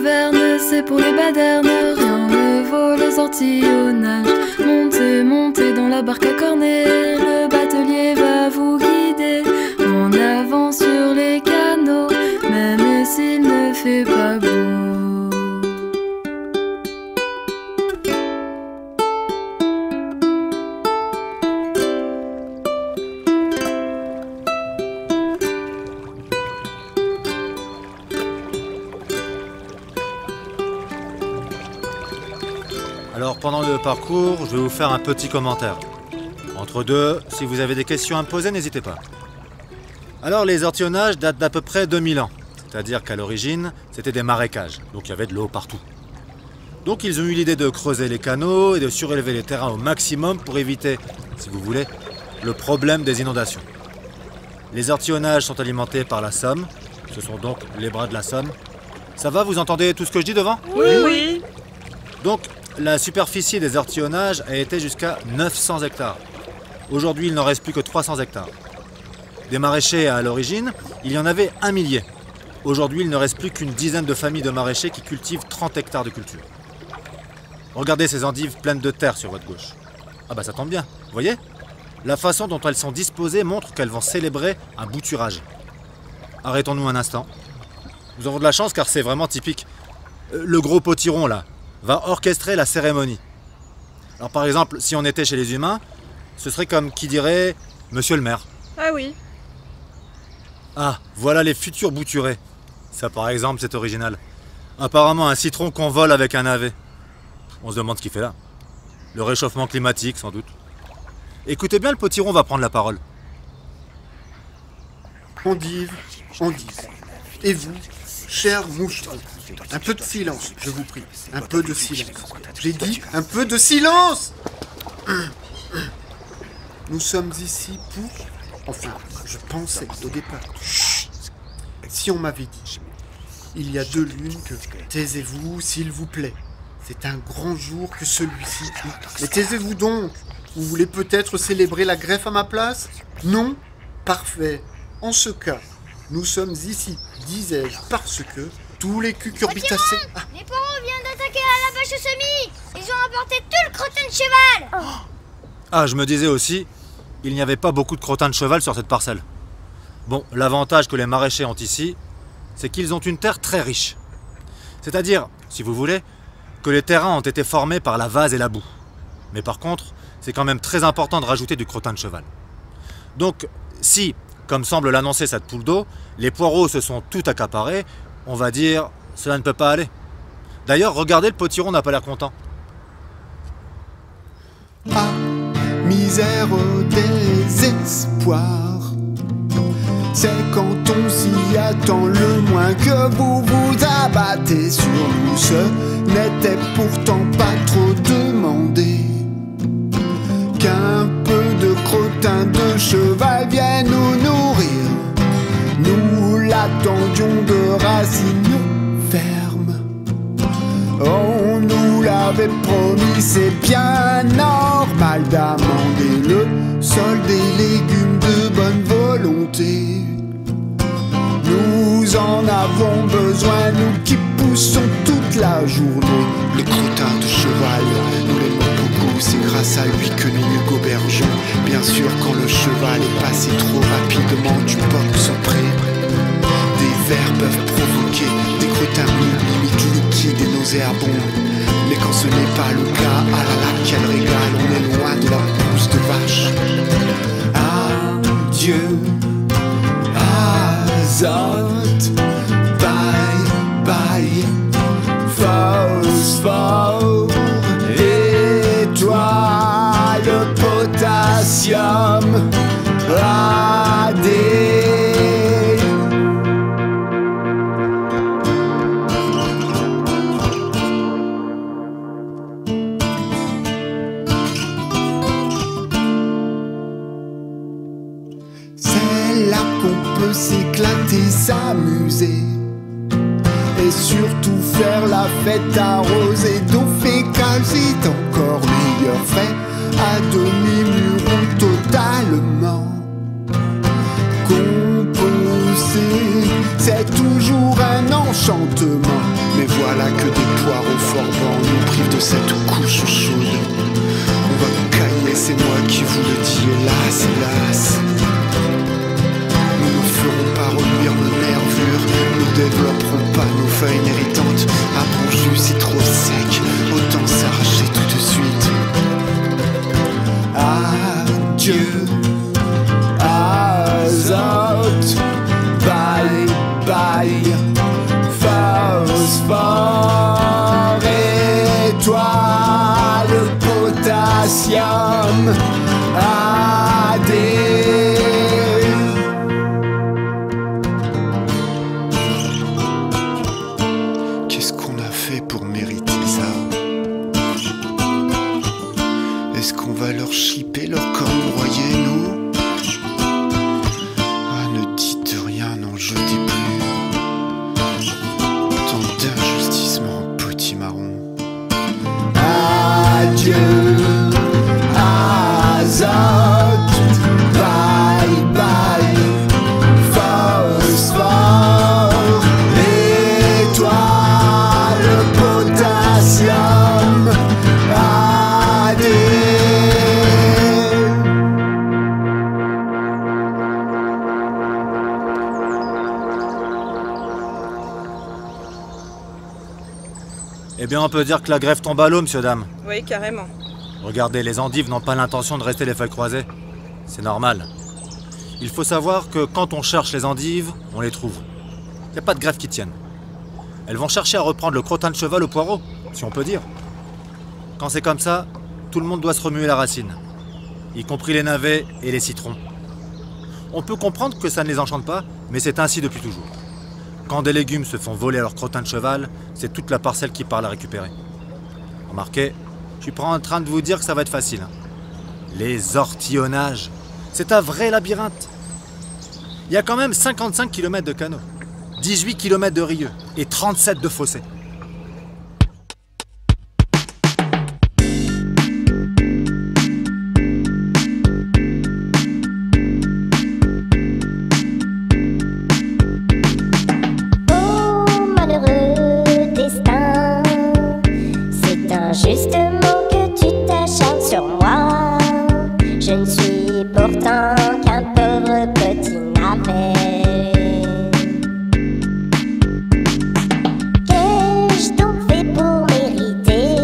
verne, c'est pour les badernes. Rien ne vaut le sortillonnage. Montez, montez dans la barque à cornet. Le batelier va vous guider en avant sur les canaux, même s'il ne fait pas beau. Alors pendant le parcours, je vais vous faire un petit commentaire. Entre deux, si vous avez des questions à me poser, n'hésitez pas. Alors les ortillonnages datent d'à peu près 2000 ans. C'est-à-dire qu'à l'origine, c'était des marécages, donc il y avait de l'eau partout. Donc ils ont eu l'idée de creuser les canaux et de surélever les terrains au maximum pour éviter, si vous voulez, le problème des inondations. Les ortillonnages sont alimentés par la Somme, ce sont donc les bras de la Somme. Ça va, vous entendez tout ce que je dis devant ? Oui. Donc, la superficie des ortillonnages a été jusqu'à 900 hectares. Aujourd'hui, il n'en reste plus que 300 hectares. Des maraîchers à l'origine, il y en avait 1 millier. Aujourd'hui, il ne reste plus qu'une dizaine de familles de maraîchers qui cultivent 30 hectares de culture. Regardez ces endives pleines de terre sur votre gauche. Ah bah ça tombe bien, vous voyez ? La façon dont elles sont disposées montre qu'elles vont célébrer un bouturage. Arrêtons-nous un instant. Nous avons de la chance car c'est vraiment typique. Le gros potiron là va orchestrer la cérémonie. Alors par exemple, si on était chez les humains, ce serait comme qui dirait « Monsieur le maire ». Ah oui. Ah, voilà les futurs bouturés. Ça par exemple, c'est original. Apparemment un citron qu'on vole avec un navet. On se demande ce qu'il fait là. Le réchauffement climatique, sans doute. Écoutez bien, le potiron va prendre la parole. Endives, endives. Et vous, chers moutons, un peu de silence, je vous prie. Un peu de silence. J'ai dit un peu de silence. Nous sommes ici pour... Enfin, je pensais au départ. Chut. Si on m'avait dit, il y a 2 lunes que... Taisez-vous, s'il vous plaît. C'est un grand jour que celui-ci. Mais taisez-vous donc. Vous voulez peut-être célébrer la greffe à ma place ? Non ? Parfait. En ce cas, nous sommes ici, disais-je, parce que tous les cucurbitacées... Ah. Les poireaux viennent d'attaquer à la vache au semis. Ils ont emporté tout le crottin de cheval. Ah, je me disais aussi, il n'y avait pas beaucoup de crottins de cheval sur cette parcelle. Bon, l'avantage que les maraîchers ont ici, c'est qu'ils ont une terre très riche. C'est-à-dire, si vous voulez, que les terrains ont été formés par la vase et la boue. Mais par contre, c'est quand même très important de rajouter du crottin de cheval. Donc, si, comme semble l'annoncer cette poule d'eau, les poireaux se sont tout accaparés, on va dire, cela ne peut pas aller. D'ailleurs, regardez, le potiron n'a pas l'air content. Ah, misère au désespoir. C'est quand on s'y attend le moins que vous vous abattez sur nous. Ce n'était pourtant pas trop demandé qu'un peu de crottin de cheval vienne nous nourrir. Nous l'attendions de racines fermes. On nous l'avait promis, c'est bien normal d'amender le sol des légumes de bonne volonté. Nous en avons besoin, nous qui poussons toute la journée. Le crottin de cheval, nous l'aimons beaucoup, c'est grâce à lui que nous nous gobergeons. Bien sûr, quand le cheval est passé trop rapidement du peuple sont prêts. Des vers peuvent provoquer des crottins limite liquides et nauséabonds. Mais quand ce n'est pas le cas, ah là là, quel régal, on est loin de la pousse de vache. Adieu, azote, bye bye, phosphore, étoile, potassium, AD. S'éclater, s'amuser et surtout faire la fête arrosée d'eau fécale, c'est encore meilleur fait à demi-mur ou totalement composé. C'est toujours un enchantement, mais voilà de cette couche chaude. On va cailler, c'est moi qui vous le dis, hélas, hélas. Nous ne ferons pas reluire nos nervures, nous développerons pas nos feuilles méritantes. À bon jus, c'est trop sec, autant s'arracher tout de suite. Adieu, azote, bye bye, phosphore, étoile, potassium, AD. Qu'est-ce qu'on a fait pour mériter ça? Est-ce qu'on va leur chipper leur corne broyée, nous? Ah, ne dites rien, non, je dis plus. Tant d'injustice me rend potimarron. Adieu, azote, bye bye, phosphore, étoile, potassium, AD. Eh bien, on peut dire que la grève tombe à l'eau, monsieur, dame. Oui, carrément. Regardez, les endives n'ont pas l'intention de rester les feuilles croisées. C'est normal. Il faut savoir que quand on cherche les endives, on les trouve. Il n'y a pas de grève qui tienne. Elles vont chercher à reprendre le crottin de cheval au poireau, si on peut dire. Quand c'est comme ça, tout le monde doit se remuer la racine, y compris les navets et les citrons. On peut comprendre que ça ne les enchante pas, mais c'est ainsi depuis toujours. Quand des légumes se font voler à leur crottin de cheval, c'est toute la parcelle qui part la récupérer. Remarquez, je suis pas en train de vous dire que ça va être facile. Les ortillonnages, c'est un vrai labyrinthe. Il y a quand même 55 km de canaux, 18 km de rieux et 37 de fossés. Justement que tu t'acharnes sur moi, je ne suis pourtant qu'un pauvre petit navet. Qu'ai-je donc fait pour mériter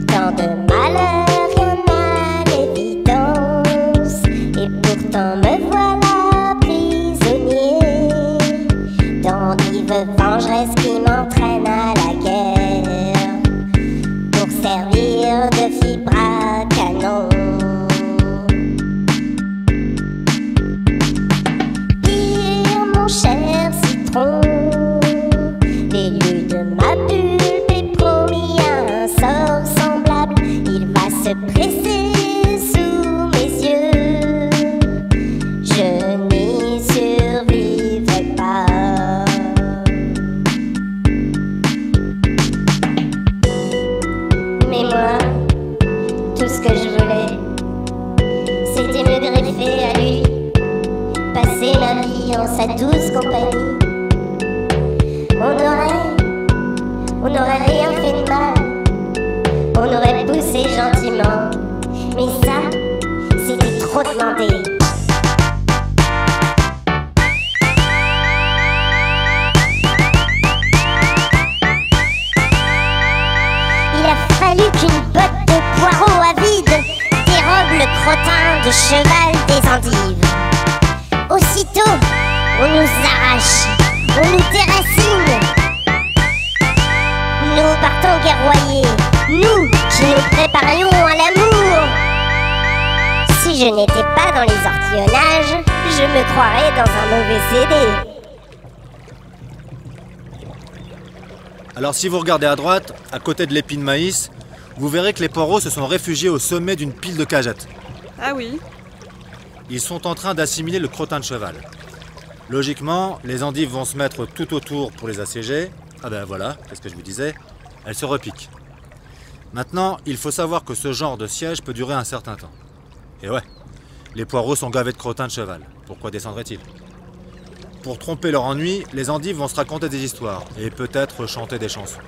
tant de malheur, rien à l'évidence, et pourtant me voilà prisonnier d'endives vengeresses qui m'entraînent à la guerre, servir de fibre à canon. Pire, mon cher citron, l'élu de ma pulpe est promis à un sort semblable. Il va se presser sous mes yeux, je n'y survivrai pas. Mais moi, tout ce que je voulais, c'était me greffer à lui, passer ma vie en sa douce compagnie. On n'aurait rien fait de mal, on aurait poussé gentiment, mais ça, c'était trop demandé. Qu'une botte de poireaux avide dérobe le crottin de cheval des endives. Aussitôt, on nous arrache, on nous déracine. Nous partons guerroyer, nous qui nous préparions à l'amour. Si je n'étais pas dans les ortillonnages, je me croirais dans un mauvais CD. Alors si vous regardez à droite, à côté de l'épi de maïs, vous verrez que les poireaux se sont réfugiés au sommet d'une pile de cagettes. Ah oui? Ils sont en train d'assimiler le crottin de cheval. Logiquement, les endives vont se mettre tout autour pour les assiéger. Ah ben voilà, c'est ce que je vous disais, elles se repiquent. Maintenant, il faut savoir que ce genre de siège peut durer un certain temps. Et ouais, les poireaux sont gavés de crottin de cheval. Pourquoi descendraient-ils? Pour tromper leur ennui, les endives vont se raconter des histoires et peut-être chanter des chansons.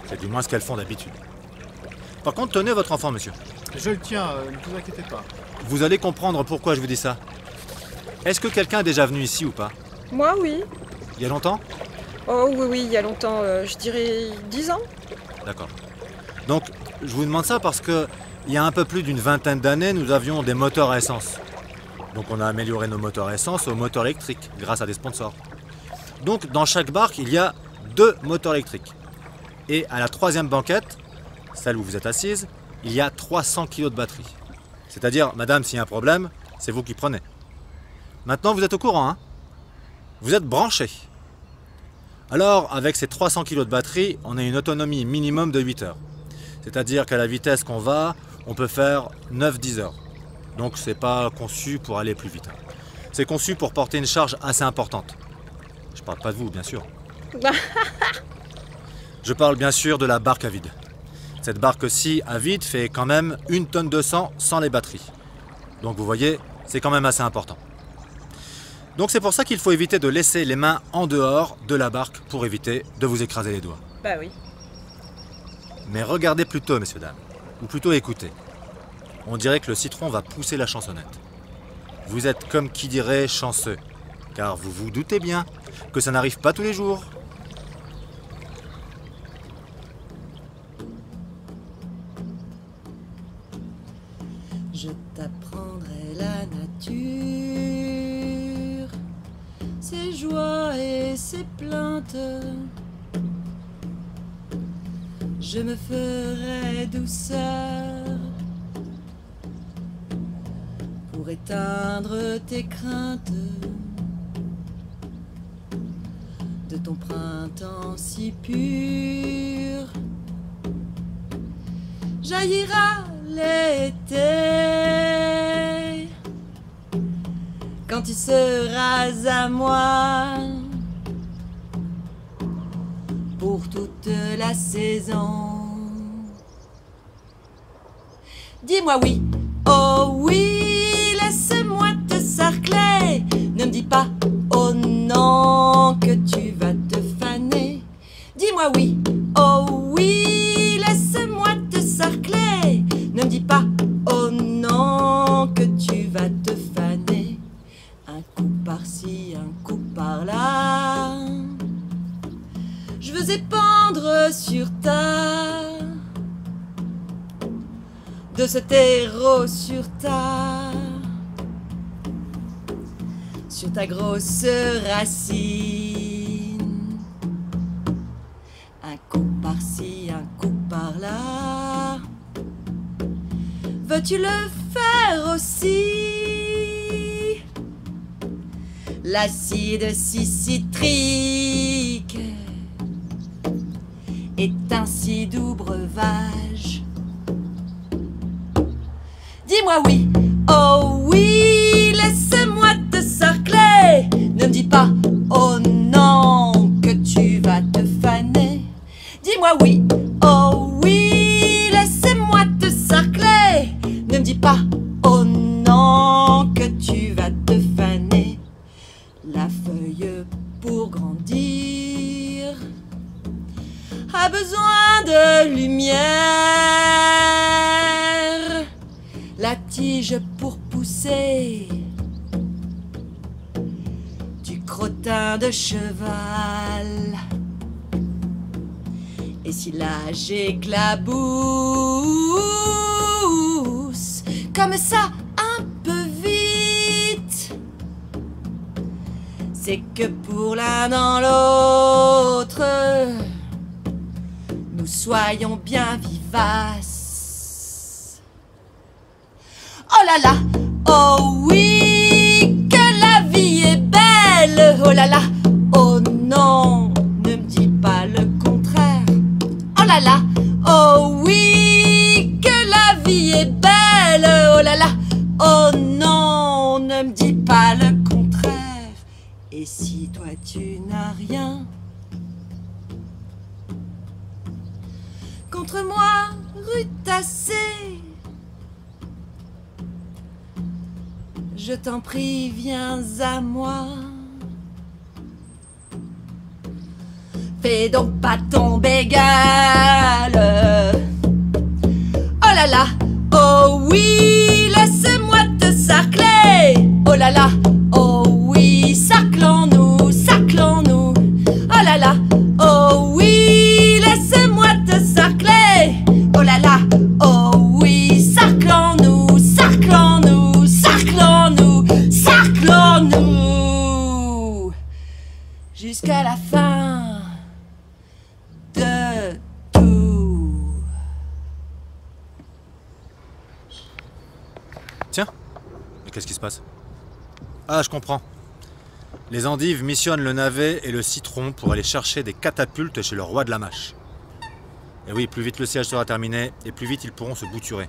C'est du moins ce qu'elles font d'habitude. Par contre, tenez votre enfant, monsieur. Je le tiens, ne vous inquiétez pas. Vous allez comprendre pourquoi je vous dis ça. Est-ce que quelqu'un est déjà venu ici ou pas? Moi, oui. Il y a longtemps? Oh oui, oui, il y a longtemps, je dirais 10 ans. D'accord. Donc, je vous demande ça parce que il y a un peu plus d'une vingtaine d'années, nous avions des moteurs à essence. Donc on a amélioré nos moteurs à essence aux moteurs électriques grâce à des sponsors. Donc dans chaque barque, il y a 2 moteurs électriques. Et à la 3e banquette, celle où vous êtes assise, il y a 300 kg de batterie. C'est-à-dire, madame, s'il y a un problème, c'est vous qui prenez. Maintenant, vous êtes au courant, hein? Vous êtes branché. Alors, avec ces 300 kg de batterie, on a une autonomie minimum de 8 heures. C'est-à-dire qu'à la vitesse qu'on va, on peut faire 9-10 heures. Donc c'est pas conçu pour aller plus vite. C'est conçu pour porter une charge assez importante. Je parle pas de vous, bien sûr. Je parle bien sûr de la barque à vide. Cette barque-ci à vide fait quand même 1 tonne 200 sans les batteries. Donc vous voyez, c'est quand même assez important. Donc c'est pour ça qu'il faut éviter de laisser les mains en dehors de la barque pour éviter de vous écraser les doigts. Bah oui. Mais regardez plutôt, messieurs, dames, ou plutôt écoutez. On dirait que le citron va pousser la chansonnette. Vous êtes comme qui dirait chanceux, car vous vous doutez bien que ça n'arrive pas tous les jours. Je t'apprendrai la nature, ses joies et ses plaintes. Je me ferai douceur pour éteindre tes craintes. De ton printemps si pur jaillira l'été, quand tu seras à moi pour toute la saison. Dis-moi oui, oh oui, laisse-moi te sarcler. Ne me dis pas oh non que tu vas te faner. Dis-moi oui, oh oui, laisse-moi te sarcler. Ne me dis pas oh non que tu vas te faner. Un coup par-ci, un coup par-là, je veux épandre sur ta, de ce terreau sur ta grosse racine. Un coup par-ci, un coup par-là, veux-tu le faire aussi? L'acide si citrique est un si doux breuvage. Dis-moi oui, oh oui, laisse-moi te sarcler. Ne me dis pas oh non que tu vas te faner. Dis-moi oui, oh oui, laisse-moi te sarcler. Ne me dis pas oh non que tu vas te faner. La feuille pour grandir a besoin de lumière. La tige pour pousser du crottin de cheval. Et si l'âge éclabousse comme ça un peu vite, c'est que pour l'un dans l'autre, nous soyons bien vivaces. Oh là là, oh oui, que la vie est belle. Oh là là, oh non, ne me dis pas le contraire. Oh là là, oh oui, que la vie est belle. Oh là là, oh non, ne me dis pas le contraire. Et si toi tu n'as rien contre moi, rutassé, je t'en prie, viens à moi. Fais donc pas tomber gueule là là, oh oui, sarclons-nous, sarclons-nous. Oh là là, oh oui, laisse-moi te sarcler. Oh là là, oh oui, sarclons-nous, sarclons-nous, sarclons-nous, sarclons-nous. Jusqu'à la fin de tout. Tiens, mais qu'est-ce qui se passe? Ah, je comprends. Les endives missionnent le navet et le citron pour aller chercher des catapultes chez le roi de la mâche. Et oui, plus vite le siège sera terminé, et plus vite ils pourront se bouturer.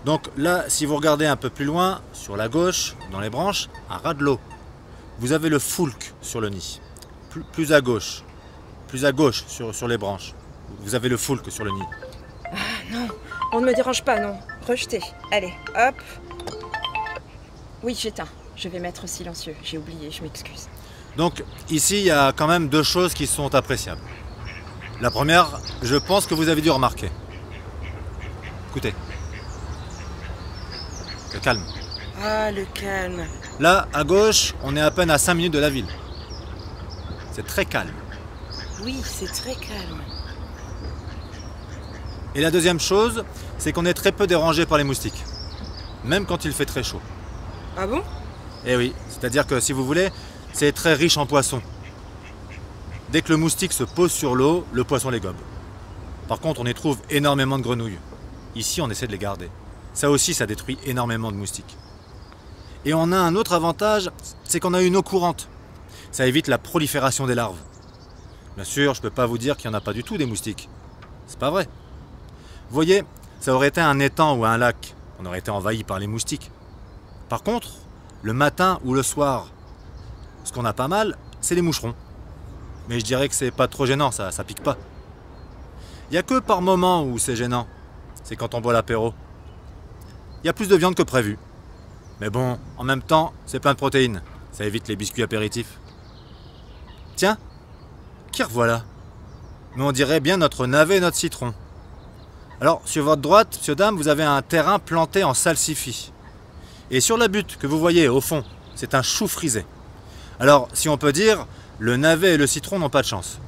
Donc là, si vous regardez un peu plus loin, sur la gauche, dans les branches, un ras de l'eau. Vous avez le foulque sur le nid. Plus à gauche sur les branches. Vous avez le foulque sur le nid. Ah non, on ne me dérange pas, non. Rejeté. Allez, hop. Oui, j'éteins. Je vais mettre silencieux. J'ai oublié, je m'excuse. Donc ici, il y a quand même deux choses qui sont appréciables. La première, je pense que vous avez dû remarquer. Écoutez. Le calme. Ah, le calme. Là, à gauche, on est à peine à 5 minutes de la ville. C'est très calme. Oui, c'est très calme. Et la deuxième chose, c'est qu'on est très peu dérangé par les moustiques. Même quand il fait très chaud. Ah bon? Eh oui, c'est-à-dire que si vous voulez, c'est très riche en poissons. Dès que le moustique se pose sur l'eau, le poisson les gobe. Par contre, on y trouve énormément de grenouilles. Ici, on essaie de les garder. Ça aussi, ça détruit énormément de moustiques. Et on a un autre avantage, c'est qu'on a une eau courante. Ça évite la prolifération des larves. Bien sûr, je ne peux pas vous dire qu'il n'y en a pas du tout des moustiques. C'est pas vrai. Vous voyez, ça aurait été un étang ou un lac. On aurait été envahi par les moustiques. Par contre, le matin ou le soir, ce qu'on a pas mal, c'est les moucherons. Mais je dirais que c'est pas trop gênant, ça pique pas. Il n'y a que par moment où c'est gênant. C'est quand on boit l'apéro. Il y a plus de viande que prévu. Mais bon, en même temps, c'est plein de protéines. Ça évite les biscuits apéritifs. Tiens, qui revoilà? Mais on dirait bien notre navet et notre citron. Alors, sur votre droite, monsieur, dame, vous avez un terrain planté en salsifis. Et sur la butte que vous voyez au fond, c'est un chou frisé. Alors, si on peut dire, le navet et le citron n'ont pas de chance.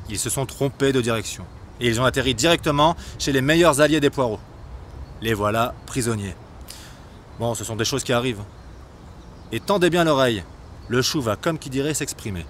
Ils se sont trompés de direction. Et ils ont atterri directement chez les meilleurs alliés des poireaux. Les voilà prisonniers. Bon, ce sont des choses qui arrivent. Et tendez bien l'oreille. Le chou va, comme qui dirait, s'exprimer.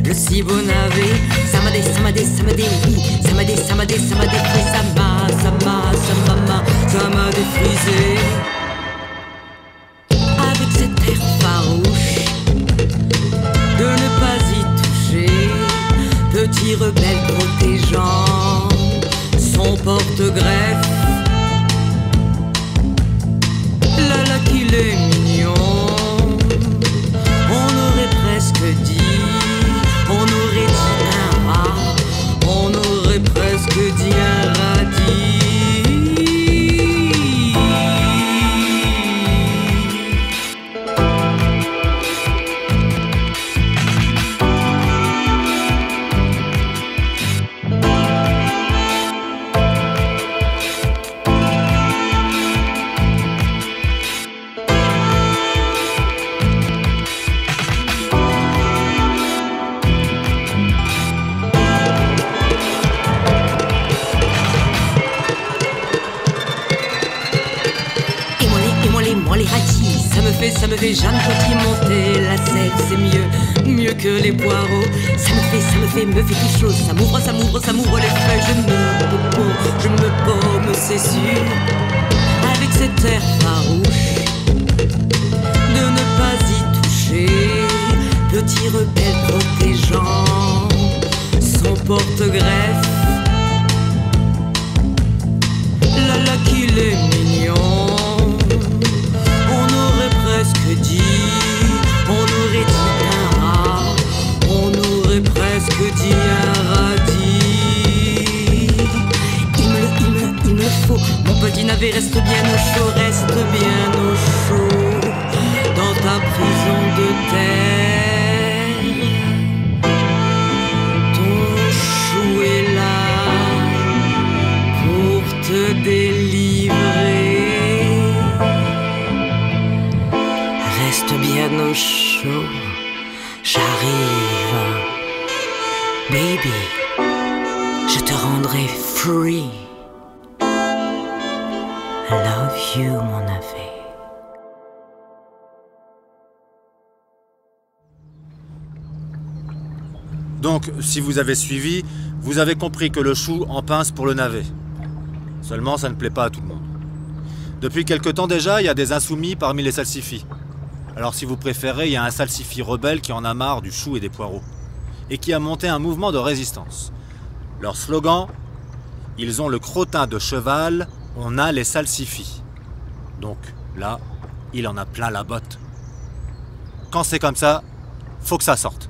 Le si beau navet, ça m'a fait, ça m'a défrisé. Avec cet air farouche, de ne pas y toucher, petit rebelle protégeant son porte-greffe. Là là qu'il est mignon, on aurait presque dit. On aurait dit un rat, on aurait presque dit un radis. Ça me fait Jeanne Petit monter la sève, c'est mieux que les poireaux. Ça me fait tout chaud. Ça m'ouvre les feuilles. Je me paume, c'est sûr. Avec cet air farouche, de ne pas y toucher. Petit rebelle protégeant son porte-greffe. Là là qu'il est mignon. J'arrive. Baby, je te rendrai free. I love you, mon navet. Donc, si vous avez suivi, vous avez compris que le chou en pince pour le navet. Seulement, ça ne plaît pas à tout le monde. Depuis quelque temps déjà, il y a des insoumis parmi les salsifis. Alors si vous préférez, il y a un salsifi rebelle qui en a marre du chou et des poireaux. Et qui a monté un mouvement de résistance. Leur slogan, ils ont le crottin de cheval, on a les salsifis. Donc là, il en a plein la botte. Quand c'est comme ça, faut que ça sorte.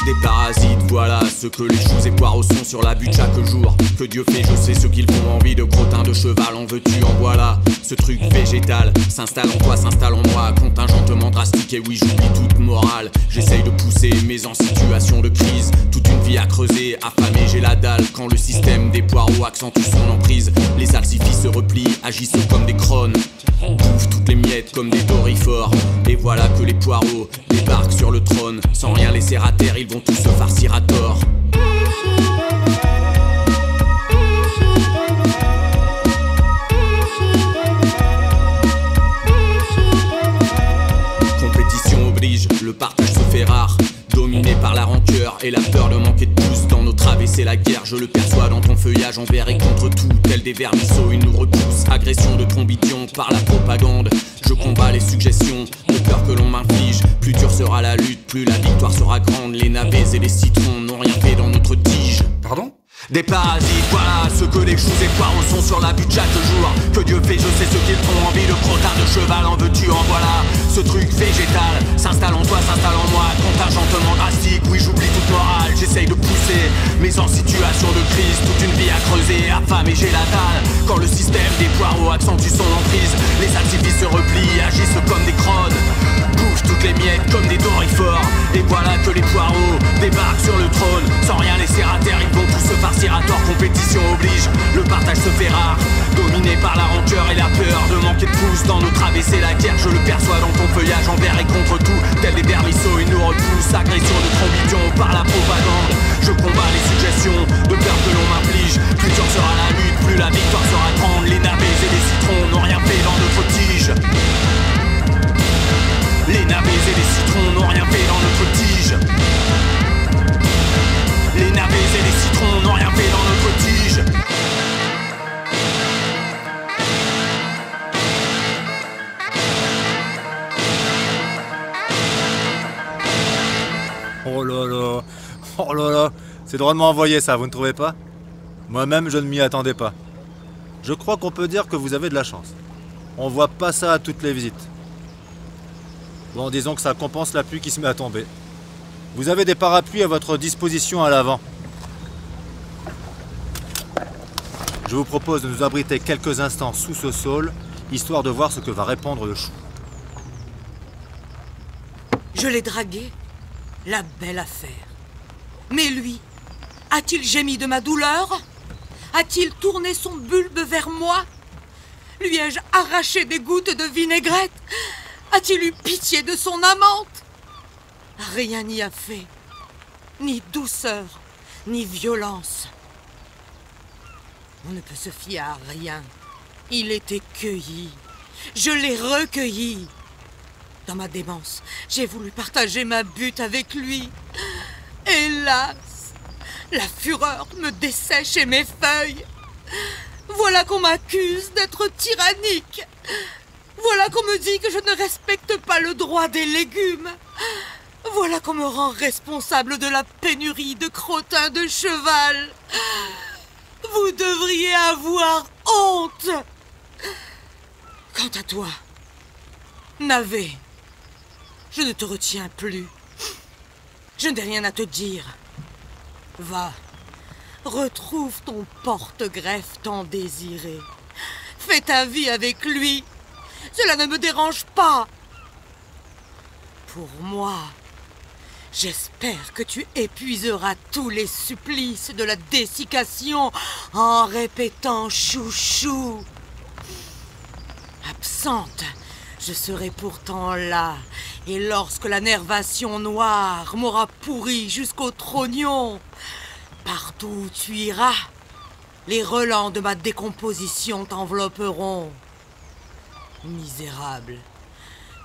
Des parasites, voilà ce que les choux et poireaux sont sur la butte chaque jour. Que Dieu fait, je sais ce qu'ils font, envie de crottin de cheval, en veux-tu, en voilà. Ce truc végétal s'installe en toi, s'installe en moi, contingentement drastique, et oui j'oublie toute morale. J'essaye de pousser, mais en situation de crise, toute une vie à creuser, affamé j'ai la dalle. Quand le système des poireaux accentue son emprise, les salsifis se replient, agissent comme des crônes, bouffent toutes les miettes comme des dorifores. Et voilà que les poireaux débarquent sur le trône, sans rien laisser à terre, ils vont tous se farcir à tort. Compétition oblige, le partage se fait rare, dominé par la rancœur et la peur de manquer de pouce. Dans notre AVC c'est la guerre, je le perçois dans ton feuillage envers et contre tout. Tel des vermisseaux, ils nous repoussent, agression de trombidion par la propagande. Je combats les suggestions de peur que l'on m'inflige. Plus dure sera la lutte, plus la victoire sera grande. Les navets et les citrons n'ont rien fait dans notre tige. Pardon ? Des parasites, voilà ce que les choux et poireaux sont sur la butte chaque jour. Que Dieu fait, je sais ce qu'ils font, envie de crottin de cheval, en veux-tu, en voilà. Ce truc végétal s'installe en toi, s'installe en moi, contingentement drastique, oui j'oublie toute morale. J'essaye de pousser, mais en situation de crise, toute une vie à creuser, affamé j'ai la dalle. Quand le système des poireaux accentue son emprise, les salsifis se replient, agissent comme des crônes, bouffent toutes les miettes comme des dorifores. Et voilà que les poireaux débarquent sur le trône, sans rien laisser à terre, ils vont tous se farcir à tort. Compétition oblige, le partage se fait rare, dominé par la rancœur et la peur de manquer de pouce. Dans notre AVC la guerre, je le perçois dans ton feuillage envers et contre tout. Tel des vermisseaux, ils nous repoussent, agression de trombidion par la propagande. Je combats les suggestions de peur que l'on m'inflige. Plus dure sera la lutte, plus la victoire sera grande. Les navets et les citrons n'ont rien fait dans notre tige. Les navets et les citrons n'ont rien fait dans notre tige. Les navets et les citrons n'ont rien fait dans notre tige. Oh là là, c'est drôlement envoyé ça, vous ne trouvez pas? Moi-même, je ne m'y attendais pas. Je crois qu'on peut dire que vous avez de la chance. On voit pas ça à toutes les visites. Bon, disons que ça compense la pluie qui se met à tomber. Vous avez des parapluies à votre disposition à l'avant. Je vous propose de nous abriter quelques instants sous ce saule, histoire de voir ce que va répondre le chou. Je l'ai dragué, la belle affaire. Mais lui, a-t-il gémi de ma douleur? A-t-il tourné son bulbe vers moi? Lui ai-je arraché des gouttes de vinaigrette? A-t-il eu pitié de son amante? Rien n'y a fait, ni douceur, ni violence. On ne peut se fier à rien. Il était cueilli. Je l'ai recueilli. Dans ma démence, j'ai voulu partager ma butte avec lui. Hélas, la fureur me dessèche et mes feuilles. Voilà qu'on m'accuse d'être tyrannique. Voilà qu'on me dit que je ne respecte pas le droit des légumes. Voilà qu'on me rend responsable de la pénurie de crottins de cheval. Vous devriez avoir honte. Quant à toi, navet, je ne te retiens plus. Je n'ai rien à te dire. Va, retrouve ton porte-greffe tant désiré. Fais ta vie avec lui. Cela ne me dérange pas. Pour moi, J'espère que tu épuiseras tous les supplices de la dessiccation en répétant chouchou. Absente, je serai pourtant là, et lorsque la nervation noire m'aura pourri jusqu'au trognon, partout où tu iras, les relents de ma décomposition t'envelopperont. Misérable,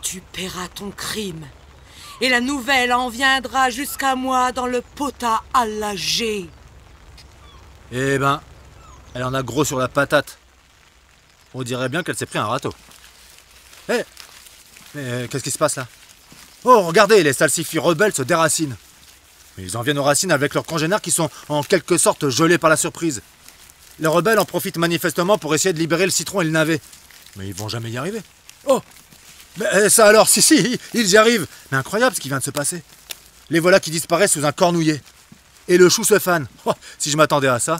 tu paieras ton crime, et la nouvelle en viendra jusqu'à moi dans le potat allagé. Eh ben, elle en a gros sur la patate. On dirait bien qu'elle s'est pris un râteau. Eh, mais qu'est-ce qui se passe là? Oh, regardez, les salsifis rebelles se déracinent. Mais ils en viennent aux racines avec leurs congénères qui sont en quelque sorte gelés par la surprise. Les rebelles en profitent manifestement pour essayer de libérer le citron et le navet. Mais ils vont jamais y arriver. Oh! Mais ça alors, si, ils y arrivent. Mais incroyable ce qui vient de se passer. Les voilà qui disparaissent sous un cornouiller. Et le chou se fane. Oh, si je m'attendais à ça.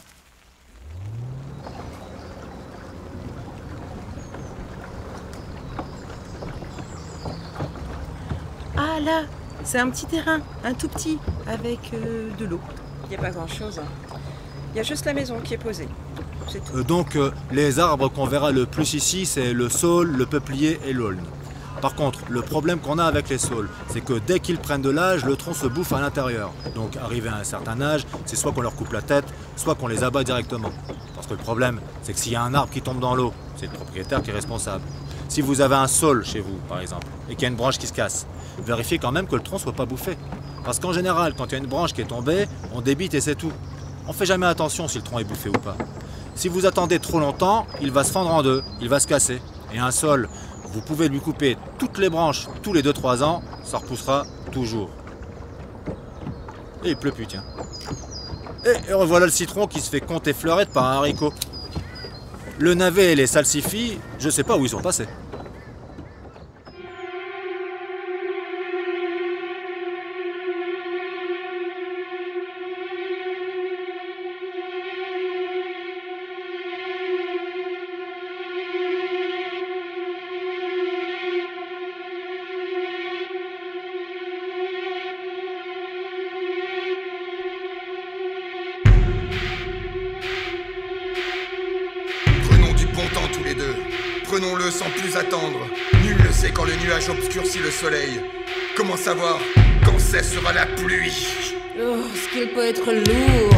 Ah là, c'est un petit terrain, un tout petit, avec de l'eau. Il n'y a pas grand-chose. Il y a juste la maison qui est posée. C'est tout. Donc, les arbres qu'on verra le plus ici, c'est le saule, le peuplier et l'aulne. Par contre, le problème qu'on a avec les saules, c'est que dès qu'ils prennent de l'âge, le tronc se bouffe à l'intérieur. Donc, arrivé à un certain âge, c'est soit qu'on leur coupe la tête, soit qu'on les abat directement. Parce que le problème, c'est que s'il y a un arbre qui tombe dans l'eau, c'est le propriétaire qui est responsable. Si vous avez un saule chez vous, par exemple, et qu'il y a une branche qui se casse, vérifiez quand même que le tronc ne soit pas bouffé. Parce qu'en général, quand il y a une branche qui est tombée, on débite et c'est tout. On fait jamais attention si le tronc est bouffé ou pas. Si vous attendez trop longtemps, il va se fendre en deux, il va se casser. Et un saule, vous pouvez lui couper toutes les branches tous les 2-3 ans, ça repoussera toujours. Et il pleut plus, tiens. Et revoilà le citron qui se fait compter fleurette par un haricot. Le navet et les salsifis, je sais pas où ils sont passés. Tous les deux. Prenons-le sans plus attendre. Nul ne sait quand le nuage obscurcit le soleil. Comment savoir quand cessera la pluie? Oh, ce qu'il peut être lourd.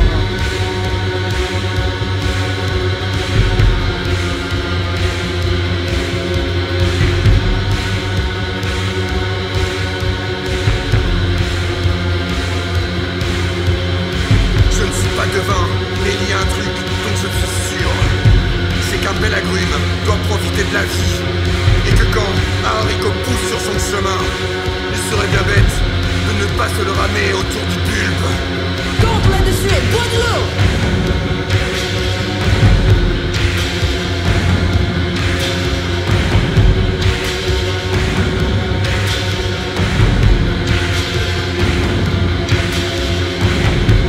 Je ne suis pas devin, mais il y a un truc dont je suis sûr. C'est qu'un bel agrume doit profiter de la vie. Et que quand un haricot pousse sur son chemin, il serait bien bête de ne pas se le ramer autour du bulbe. Compte là-dessus et bois de l'eau.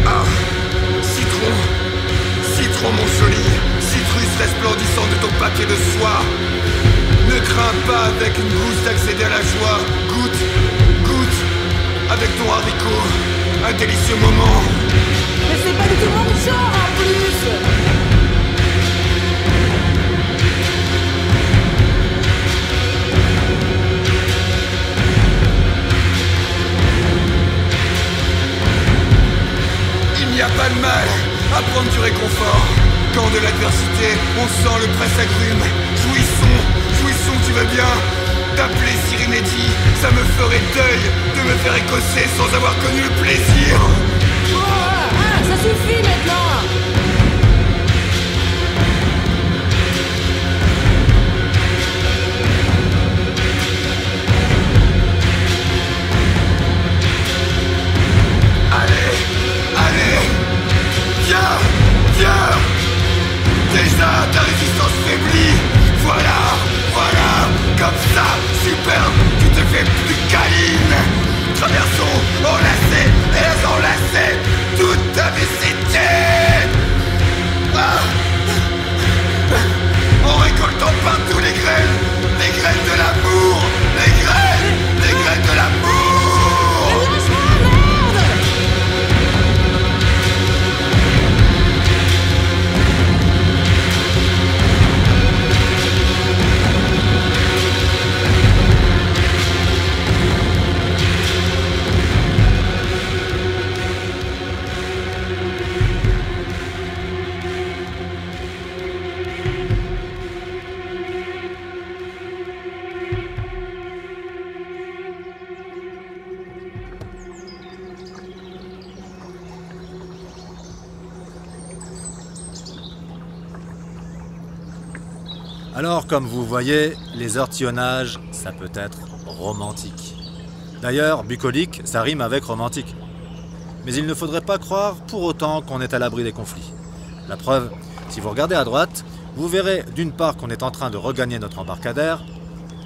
Ah, citron, citron mon joli, citrus resplendissant de ton papier de soie. Ne crains pas avec une gousse d'accéder à la joie. Goûte, goûte, avec ton haricot, un délicieux moment. Mais c'est pas du tout mon genre en plus. Il n'y a pas de mal à prendre du réconfort. Quand de l'adversité, on sent le presse-agrume. Jouissons, tu veux bien? D'appeler Cyrinédie, ça me ferait deuil de me faire écosser sans avoir connu le plaisir. Oh, ça suffit maintenant. Allez, viens. Déjà, ta résistance faiblit. Voilà, comme ça, superbe, tu te fais plus câline. Traversons, enlacés et enlacés, toute ta cité. En récoltant partout les graines de l'amour, les graines de l'amour. Lâche-moi, merde. Alors, comme vous voyez, les ortillonnages, ça peut être romantique. D'ailleurs, bucolique, ça rime avec romantique. Mais il ne faudrait pas croire pour autant qu'on est à l'abri des conflits. La preuve, si vous regardez à droite, vous verrez d'une part qu'on est en train de regagner notre embarcadère,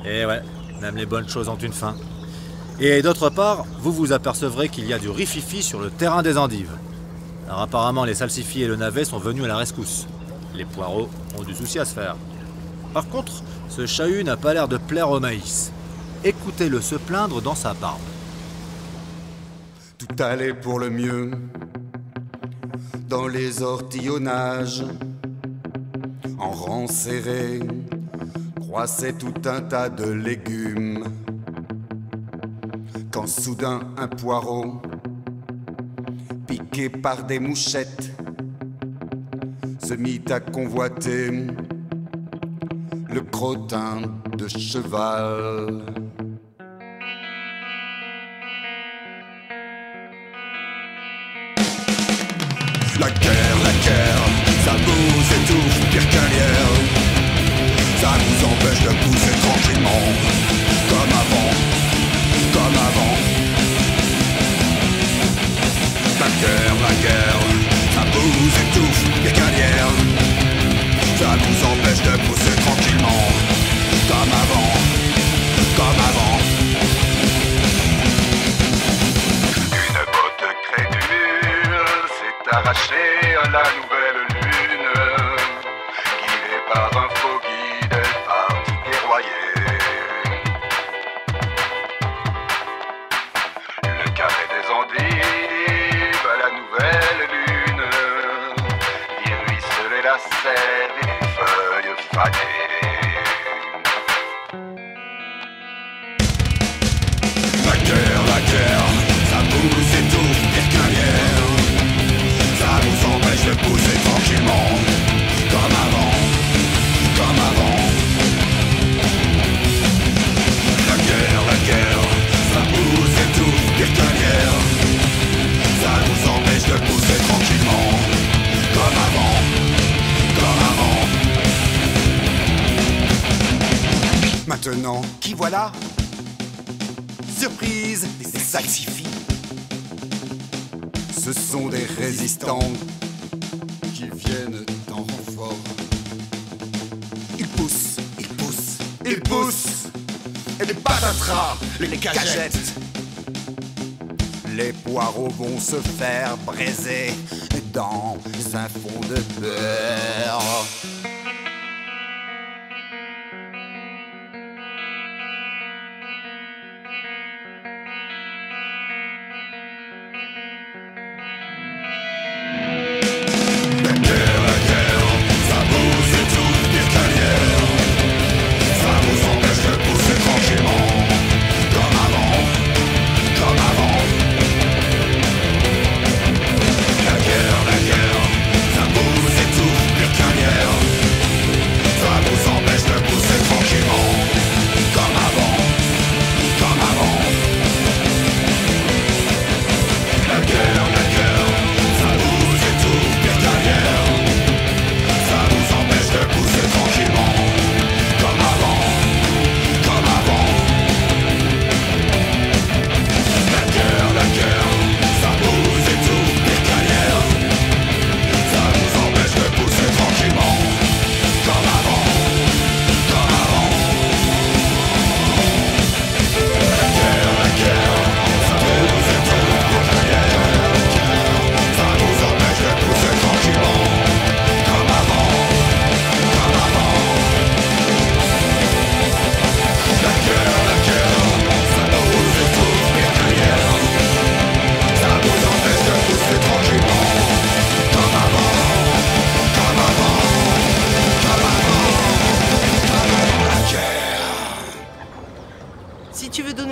et ouais, même les bonnes choses ont une fin. Et d'autre part, vous vous apercevrez qu'il y a du rififi sur le terrain des endives. Alors apparemment, les salsifis et le navet sont venus à la rescousse. Les poireaux ont du souci à se faire. Par contre, ce chahut n'a pas l'air de plaire au maïs. Écoutez-le se plaindre dans sa barbe. Tout allait pour le mieux dans les ortillonnages. En rang serré, croissait tout un tas de légumes. Quand soudain un poireau, piqué par des mouchettes, se mit à convoiter le crottin de cheval. La guerre, ça vous étouffe pire qu'un lierre. Ça vous empêche de pousser tranquillement, comme avant, comme avant. La guerre, ça vous étouffe pire qu'un lierre. Ça vous empêche de pousser tranquillement, comme avant, comme avant. Une botte crédule s'est arrachée à la nouvelle lune, guidée par un faux guide parti guerroyer. Le carré des endives à la nouvelle lune, les ruisselets, la sève et les feuilles fanées. La guerre, ça vous étouffe pire qu'un lierre. Ça vous empêche de pousser tranquillement, comme avant, comme avant. La guerre, ça vous étouffe pire qu'un lierre. Ça vous empêche de pousser tranquillement, comme avant, comme avant. Maintenant, qui voilà? Surprise, des salsifis. Ce sont des résistants qui viennent en renfort. Ils poussent, ils poussent, ils poussent. Et les patatras, les cagettes. Les poireaux vont se faire braiser dans un fond de beurre.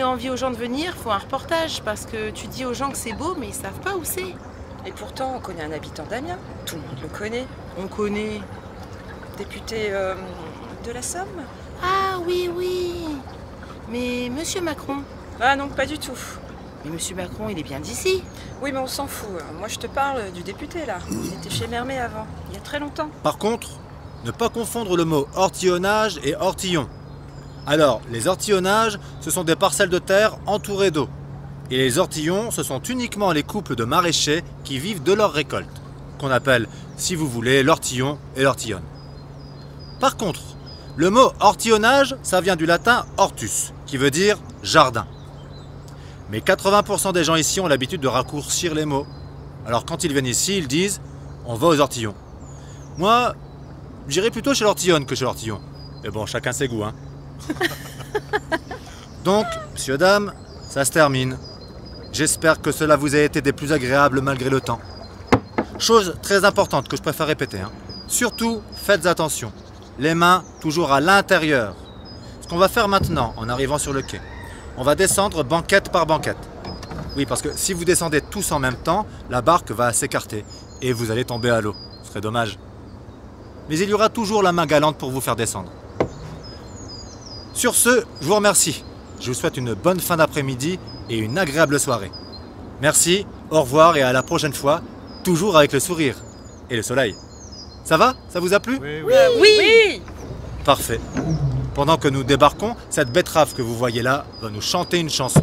Envie aux gens de venir, faut un reportage parce que tu dis aux gens que c'est beau mais ils savent pas où c'est. Et pourtant on connaît un habitant d'Amiens, tout le monde le connaît. On connaît député de la Somme. Ah oui, mais Monsieur Macron. Ah non, pas du tout. Mais Monsieur Macron, il est bien d'ici. Oui, mais on s'en fout. Moi je te parle du député là. Il était chez Mermet avant, il y a très longtemps. Par contre, Ne pas confondre le mot ortillonnage et ortillon. Alors, les ortillonnages, ce sont des parcelles de terre entourées d'eau. Et les ortillons, ce sont uniquement les couples de maraîchers qui vivent de leur récolte, qu'on appelle, si vous voulez, l'ortillon et l'ortillonne. Par contre, le mot ortillonnage, ça vient du latin hortus, qui veut dire jardin. Mais 80% des gens ici ont l'habitude de raccourcir les mots. Alors quand ils viennent ici, ils disent « on va aux ortillons ». Moi, j'irai plutôt chez l'ortillonne que chez l'ortillon. Mais bon, chacun ses goûts, hein. Donc, messieurs, dames, ça se termine. J'espère que cela vous a été des plus agréables malgré le temps. Chose très importante que je préfère répéter, hein. Surtout, faites attention. Les mains toujours à l'intérieur. Ce qu'on va faire maintenant, en arrivant sur le quai, on va descendre banquette par banquette. Oui, parce que si vous descendez tous en même temps, la barque va s'écarter et vous allez tomber à l'eau. Ce serait dommage. Mais il y aura toujours la main galante pour vous faire descendre. Sur ce, je vous remercie. Je vous souhaite une bonne fin d'après-midi et une agréable soirée. Merci, au revoir et à la prochaine fois, toujours avec le sourire et le soleil. Ça va? Ça vous a plu? Oui. Parfait. Pendant que nous débarquons, cette betterave que vous voyez là va nous chanter une chanson.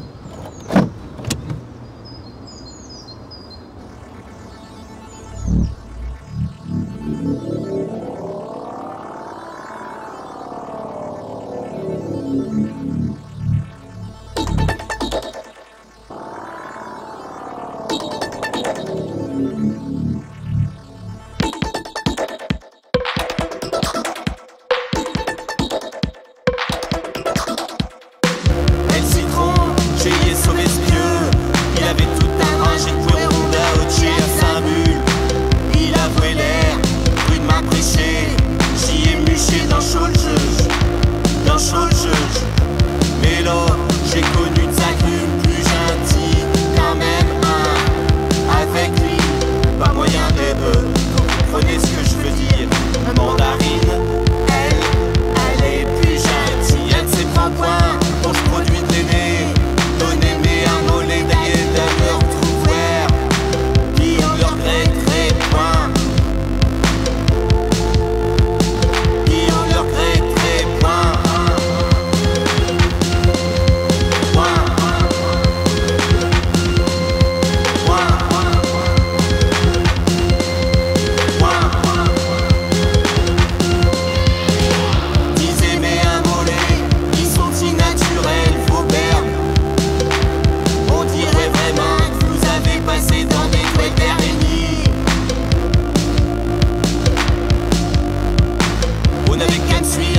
On avait qu'à me suivre.